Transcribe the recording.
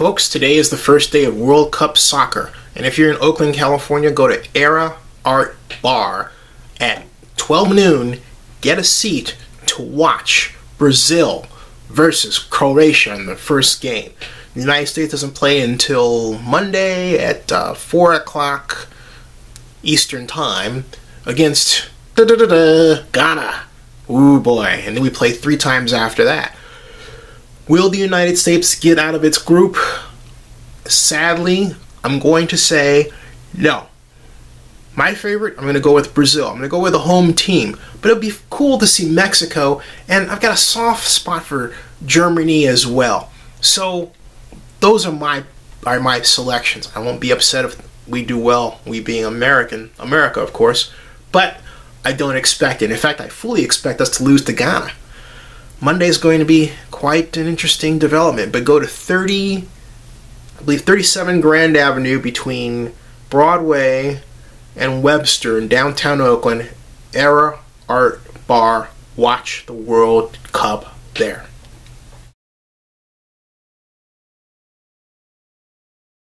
Folks, today is the first day of World Cup soccer, and if you're in Oakland, California, go to Era Art Bar at 12 noon, get a seat to watch Brazil versus Croatia in the first game. The United States doesn't play until Monday at 4 o'clock Eastern Time against Ghana. Ooh boy, and then we play 3 times after that. Will the United States get out of its group? Sadly, I'm going to say no. My favorite, I'm going to go with Brazil. I'm going to go with a home team. But it'll be cool to see Mexico, and I've got a soft spot for Germany as well. So those are my selections. I won't be upset if we do well, we being America of course, but I don't expect it. In fact, I fully expect us to lose to Ghana. Monday is going to be quite an interesting development, but go to 37 Grand Avenue between Broadway and Webster in downtown Oakland, Era Art Bar. Watch the World Cup there.